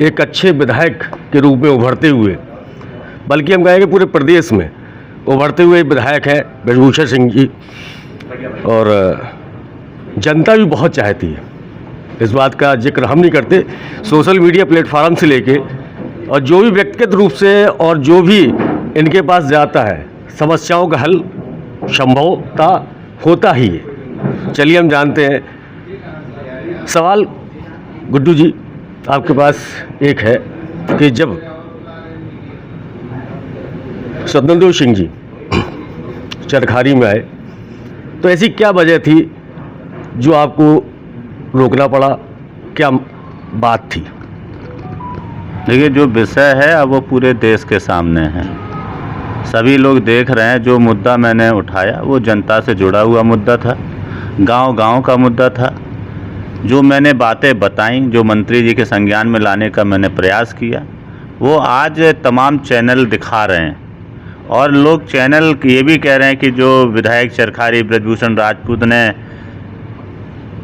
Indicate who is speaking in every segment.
Speaker 1: एक अच्छे विधायक के रूप में उभरते हुए, बल्कि हम कहेंगे पूरे प्रदेश में उभरते हुए विधायक हैं ब्रजभूषण सिंह जी, और जनता भी बहुत चाहती है। इस बात का जिक्र हम नहीं करते, सोशल मीडिया प्लेटफार्म से लेके और जो भी व्यक्तिगत रूप से और जो भी इनके पास जाता है, समस्याओं का हल संभवतः होता ही है। चलिए हम जानते हैं। सवाल गुड्डू जी आपके पास एक है कि जब स्वतंत्र सिंह जी चरखारी में आए तो ऐसी क्या वजह थी जो आपको रोकना पड़ा, क्या बात थी?
Speaker 2: देखिए, जो विषय है अब वो पूरे देश के सामने है, सभी लोग देख रहे हैं। जो मुद्दा मैंने उठाया वो जनता से जुड़ा हुआ मुद्दा था, गांव-गांव का मुद्दा था। जो मैंने बातें बताई, जो मंत्री जी के संज्ञान में लाने का मैंने प्रयास किया, वो आज तमाम चैनल दिखा रहे हैं। और लोग चैनल ये भी कह रहे हैं कि जो विधायक चरखारी ब्रजभूषण राजपूत ने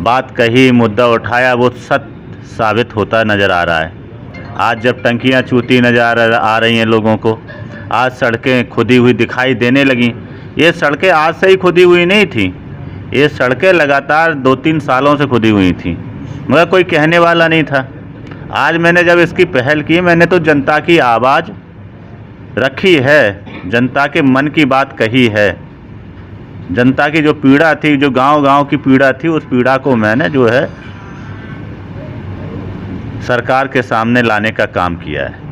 Speaker 2: बात कही, मुद्दा उठाया, वो सत्य साबित होता नज़र आ रहा है। आज जब टंकियां चूती नज़र आ रही हैं लोगों को, आज सड़कें खुदी हुई दिखाई देने लगीं। ये सड़कें आज से ही खुदी हुई नहीं थी, ये सड़कें लगातार 2-3 सालों से खुदी हुई थी, मगर कोई कहने वाला नहीं था। आज मैंने जब इसकी पहल की, मैंने तो जनता की आवाज़ रखी है, जनता के मन की बात कही है। जनता की जो पीड़ा थी, जो गांव-गांव की पीड़ा थी, उस पीड़ा को मैंने जो है सरकार के सामने लाने का काम किया है।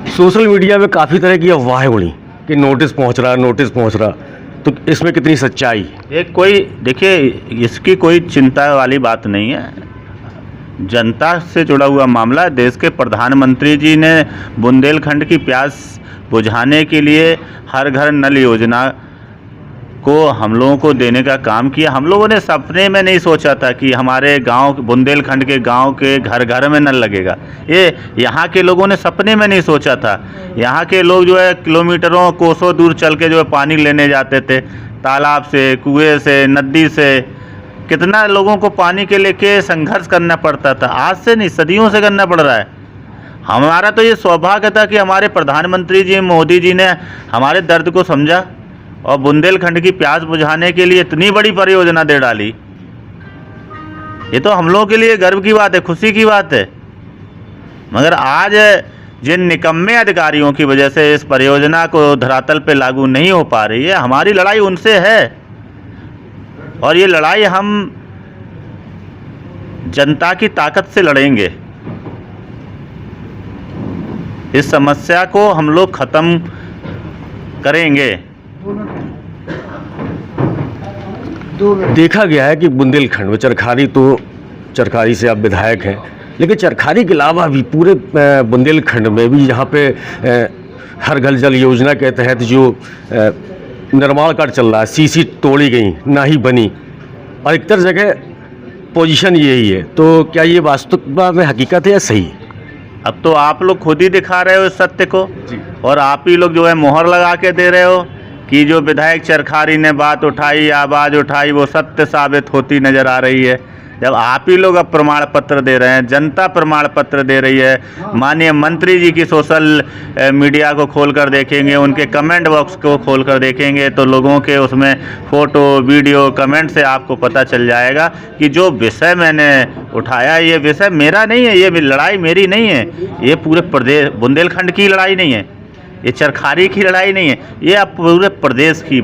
Speaker 1: सोशल मीडिया में काफ़ी तरह की अफवाहें उड़ी कि नोटिस पहुंच रहा, तो इसमें कितनी सच्चाई?
Speaker 2: एक कोई देखिए, इसकी कोई चिंता वाली बात नहीं है, जनता से जुड़ा हुआ मामला है। देश के प्रधानमंत्री जी ने बुंदेलखंड की प्यास बुझाने के लिए हर घर नल योजना को हम लोगों को देने का काम किया। हम लोगों ने सपने में नहीं सोचा था कि हमारे गांव, बुंदेलखंड के गांव के घर घर में नल लगेगा। ये यहाँ के लोगों ने सपने में नहीं सोचा था। यहाँ के लोग जो है किलोमीटरों कोसों दूर चल के जो है पानी लेने जाते थे, तालाब से, कुएं से, नदी से। कितना लोगों को पानी के लेके संघर्ष करना पड़ता था, आज से नहीं सदियों से करना पड़ रहा है। हमारा तो ये सौभाग्य था कि हमारे प्रधानमंत्री जी मोदी जी ने हमारे दर्द को समझा और बुंदेलखंड की प्यास बुझाने के लिए इतनी बड़ी परियोजना दे डाली। ये तो हम लोगों के लिए गर्व की बात है, खुशी की बात है। मगर आज जिन निकम्मे अधिकारियों की वजह से इस परियोजना को धरातल पे लागू नहीं हो पा रही है, हमारी लड़ाई उनसे है। और ये लड़ाई हम जनता की ताकत से लड़ेंगे। इस समस्या को हम लोग खत्म करेंगे।
Speaker 1: देखा गया है कि बुंदेलखंड में चरखारी से आप विधायक हैं, लेकिन चरखारी के अलावा भी पूरे बुंदेलखंड में भी यहाँ पे हर घर जल योजना के तहत जो निर्माण कार्य चल रहा है, सीसी तोड़ी गई ना ही बनी, और अधिकतर जगह पोजीशन यही है। तो क्या ये वास्तविकता में हकीकत है या सही?
Speaker 2: अब तो आप लोग खुद ही दिखा रहे हो इस सत्य को जी। और आप ही लोग जो है मोहर लगा के दे रहे हो कि जो विधायक चरखारी ने बात उठाई, आवाज़ उठाई, वो सत्य साबित होती नज़र आ रही है। जब आप ही लोग अब प्रमाण पत्र दे रहे हैं, जनता प्रमाण पत्र दे रही है। माननीय मंत्री जी की सोशल मीडिया को खोलकर देखेंगे, उनके कमेंट बॉक्स को खोलकर देखेंगे, तो लोगों के उसमें फ़ोटो, वीडियो, कमेंट से आपको पता चल जाएगा कि जो विषय मैंने उठाया, ये विषय मेरा नहीं है, ये लड़ाई मेरी नहीं है, ये पूरे प्रदेश बुंदेलखंड की लड़ाई नहीं है, ये चरखारी की लड़ाई नहीं है, ये अब पूरे प्रदेश की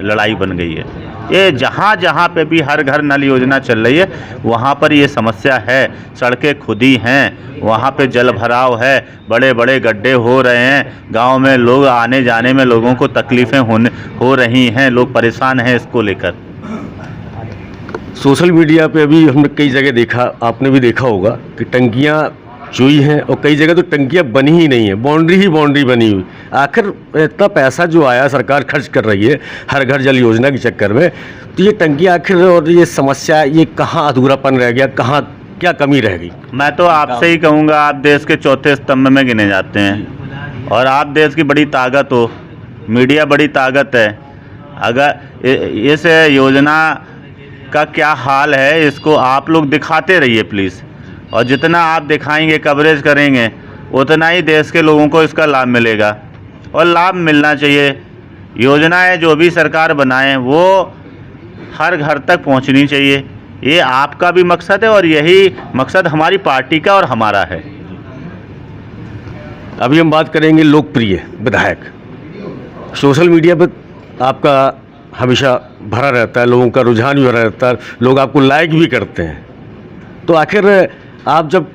Speaker 2: लड़ाई बन गई है। ये जहाँ जहाँ पे भी हर घर नल योजना चल रही है, वहाँ पर ये समस्या है। सड़कें खुदी हैं, वहाँ पे जल भराव है, बड़े बड़े गड्ढे हो रहे हैं, गांव में लोग आने जाने में लोगों को तकलीफ़ें हो रही हैं, लोग परेशान हैं इसको लेकर।
Speaker 1: सोशल मीडिया पे अभी हमने कई जगह देखा, आपने भी देखा होगा कि टंकियाँ चुई हैं और कई जगह तो टंकियाँ बनी ही नहीं है, बाउंड्री बनी हुई। आखिर इतना पैसा जो आया सरकार खर्च कर रही है हर घर जल योजना के चक्कर में, तो ये टंकियाँ आखिर और ये समस्या, ये कहाँ अधूरापन रह गया, कहाँ क्या कमी रह गई?
Speaker 2: मैं तो आपसे ही कहूँगा, आप देश के चौथे स्तंभ में गिने जाते हैं और आप देश की बड़ी ताकत हो, मीडिया बड़ी ताकत है। अगर इस योजना का क्या हाल है, इसको आप लोग दिखाते रहिए प्लीज़। और जितना आप दिखाएंगे, कवरेज करेंगे, उतना ही देश के लोगों को इसका लाभ मिलेगा और लाभ मिलना चाहिए। योजनाएं जो भी सरकार बनाए वो हर घर तक पहुंचनी चाहिए। ये आपका भी मकसद है और यही मकसद हमारी पार्टी का और हमारा है।
Speaker 1: अभी हम बात करेंगे लोकप्रिय विधायक। सोशल मीडिया पर आपका हमेशा भरा रहता है, लोगों का रुझान भी भरा रहता है, लोग आपको लाइक भी करते हैं। तो आखिर आप जब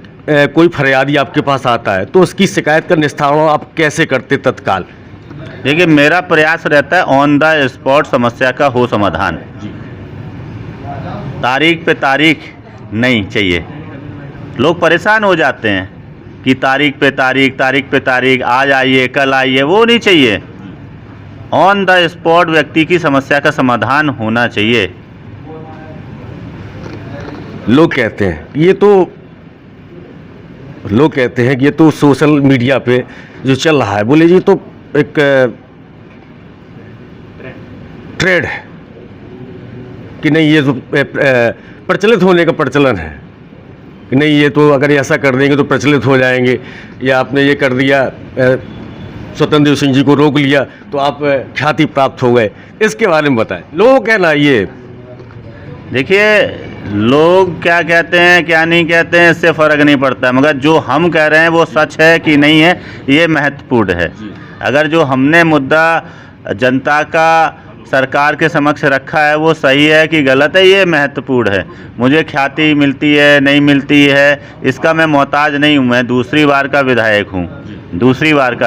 Speaker 1: कोई फरियादी आपके पास आता है तो उसकी शिकायत का निस्तारण आप कैसे करते तत्काल?
Speaker 2: देखिए, मेरा प्रयास रहता है ऑन द स्पॉट समस्या का हो समाधान। तारीख पे तारीख नहीं चाहिए। लोग परेशान हो जाते हैं कि तारीख पे तारीख, आज आइए, कल आइए, वो नहीं चाहिए। ऑन द स्पॉट व्यक्ति की समस्या का समाधान होना चाहिए।
Speaker 1: लोग कहते हैं कि ये तो सोशल मीडिया पे जो चल रहा है, बोले जी तो एक ट्रेड है कि नहीं, ये तो प्रचलित होने का प्रचलन है कि नहीं, ये तो अगर ऐसा कर देंगे तो प्रचलित हो जाएंगे, या आपने ये कर दिया, स्वतंत्र देव सिंह जी को रोक लिया तो आप ख्याति प्राप्त हो गए। इसके बारे में बताएं। लोगों का कहना ये,
Speaker 2: देखिए, लोग क्या कहते हैं क्या नहीं कहते हैं इससे फ़र्क नहीं पड़ता, मगर जो हम कह रहे हैं वो सच है कि नहीं है, ये महत्वपूर्ण है। अगर जो हमने मुद्दा जनता का सरकार के समक्ष रखा है वो सही है कि गलत है, ये महत्वपूर्ण है। मुझे ख्याति मिलती है नहीं मिलती है इसका मैं मोहताज नहीं हूँ। मैं दूसरी बार का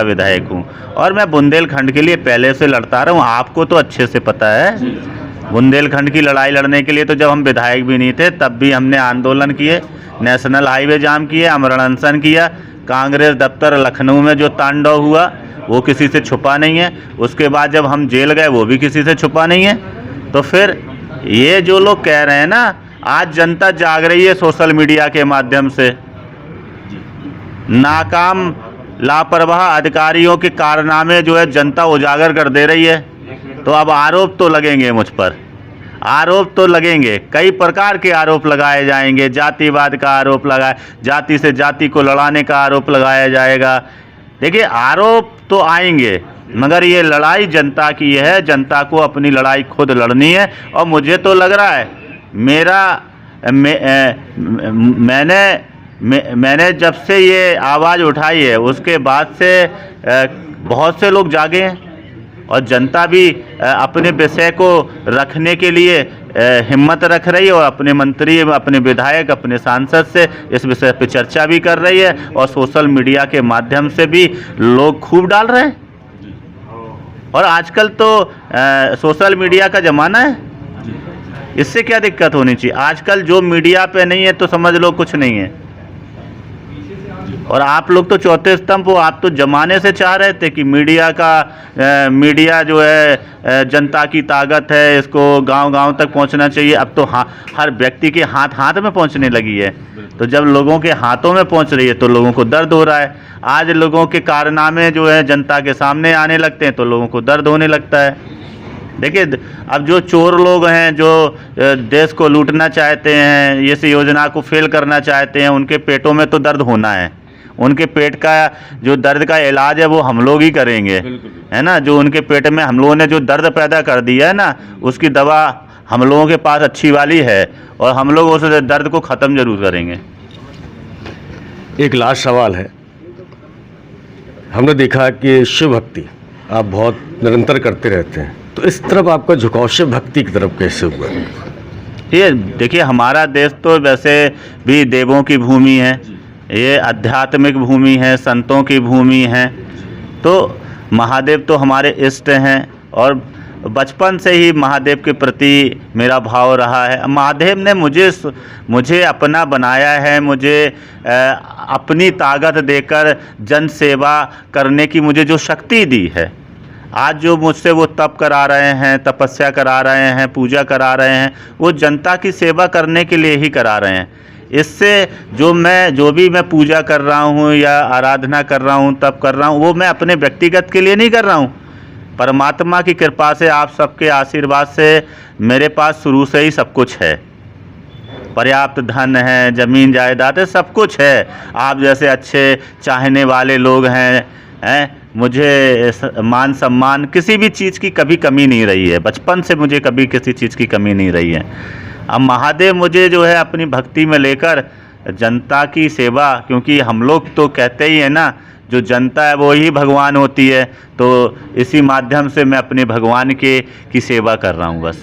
Speaker 2: विधायक हूँ और मैं बुंदेलखंड के लिए पहले से लड़ता रहा हूँ। आपको तो अच्छे से पता है, बुंदेलखंड की लड़ाई लड़ने के लिए तो जब हम विधायक भी नहीं थे तब भी हमने आंदोलन किए, नेशनल हाईवे जाम किए, आमरण अनशन किया। कांग्रेस दफ्तर लखनऊ में जो तांडव हुआ वो किसी से छुपा नहीं है। उसके बाद जब हम जेल गए वो भी किसी से छुपा नहीं है। तो फिर ये जो लोग कह रहे हैं ना, आज जनता जाग रही है सोशल मीडिया के माध्यम से। नाकाम लापरवाह अधिकारियों के कारनामे जो है जनता उजागर कर दे रही है। तो अब आरोप तो लगेंगे मुझ पर, आरोप तो लगेंगे, कई प्रकार के आरोप लगाए जाएंगे। जातिवाद का आरोप लगाए, जाति से जाति को लड़ाने का आरोप लगाया जाएगा। देखिए, आरोप तो आएंगे मगर ये लड़ाई जनता की है, जनता को अपनी लड़ाई खुद लड़नी है। और मुझे तो लग रहा है मैंने जब से ये आवाज़ उठाई है उसके बाद से बहुत से लोग जागे हैं और जनता भी अपने विषय को रखने के लिए हिम्मत रख रही है और अपने मंत्री, अपने विधायक, अपने सांसद से इस विषय पर चर्चा भी कर रही है और सोशल मीडिया के माध्यम से भी लोग खूब डाल रहे हैं। और आजकल तो सोशल मीडिया का ज़माना है, इससे क्या दिक्कत होनी चाहिए। आजकल जो मीडिया पे नहीं है तो समझ लो कुछ नहीं है। और आप लोग तो चौथे स्तंभ हो, आप तो जमाने से चाह रहे थे कि मीडिया जो है जनता की ताकत है, इसको गांव-गांव तक पहुंचना चाहिए। अब तो हर व्यक्ति के हाथ में पहुंचने लगी है। तो जब लोगों के हाथों में पहुंच रही है तो लोगों को दर्द हो रहा है। आज लोगों के कारनामे जो है जनता के सामने आने लगते हैं तो लोगों को दर्द होने लगता है। देखिए, अब जो चोर लोग हैं, जो देश को लूटना चाहते हैं, इस योजना को फेल करना चाहते हैं, उनके पेटों में तो दर्द होना है। उनके पेट का जो दर्द का इलाज है वो हम लोग ही करेंगे, है ना। जो उनके पेट में हम लोगों ने जो दर्द पैदा कर दिया है ना, उसकी दवा हम लोगों के पास अच्छी वाली है और हम लोग उस दर्द को ख़त्म जरूर करेंगे।
Speaker 1: एक लास्ट सवाल है, हमने देखा कि शिव भक्ति आप बहुत निरंतर करते रहते हैं, तो इस तरफ आपका झुकाव शिव भक्ति की तरफ कैसे हुआ?
Speaker 2: ये देखिए, हमारा देश तो वैसे भी देवों की भूमि है, ये आध्यात्मिक भूमि है, संतों की भूमि है। तो महादेव तो हमारे इष्ट हैं और बचपन से ही महादेव के प्रति मेरा भाव रहा है। महादेव ने मुझे अपना बनाया है, मुझे अपनी ताकत देकर जन सेवा करने की मुझे जो शक्ति दी है। आज जो मुझसे वो तप करा रहे हैं, तपस्या करा रहे हैं, पूजा करा रहे हैं, वो जनता की सेवा करने के लिए ही करा रहे हैं। इससे जो भी मैं पूजा कर रहा हूँ या आराधना कर रहा हूँ, तप कर रहा हूँ, वो मैं अपने व्यक्तिगत के लिए नहीं कर रहा हूँ। परमात्मा की कृपा से, आप सबके आशीर्वाद से मेरे पास शुरू से ही सब कुछ है। पर्याप्त धन है, ज़मीन जायदाद है, सब कुछ है। आप जैसे अच्छे चाहने वाले लोग हैं मुझे मान सम्मान किसी भी चीज़ की कभी कमी नहीं रही है। बचपन से मुझे कभी किसी चीज़ की कमी नहीं रही है। अब महादेव मुझे जो है अपनी भक्ति में लेकर जनता की सेवा, क्योंकि हम लोग तो कहते ही हैं ना, जो जनता है वो ही भगवान होती है, तो इसी माध्यम से मैं अपने भगवान की सेवा कर रहा हूँ बस।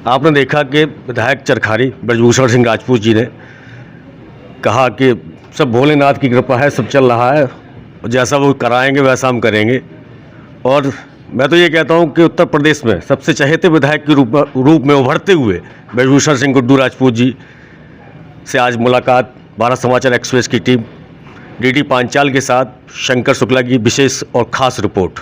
Speaker 1: आपने देखा कि विधायक चरखारी ब्रजभूषण सिंह राजपूत जी ने कहा कि सब भोलेनाथ की कृपा है, सब चल रहा है, जैसा वो कराएंगे वैसा हम करेंगे। और मैं तो ये कहता हूँ कि उत्तर प्रदेश में सबसे चहेते विधायक के रूप में उभरते हुए ब्रजभूषण सिंह गुड्डू राजपूत जी से आज मुलाकात भारत समाचार एक्सप्रेस की टीम डीडी पांचाल के साथ शंकर शुक्ला की विशेष और ख़ास रिपोर्ट।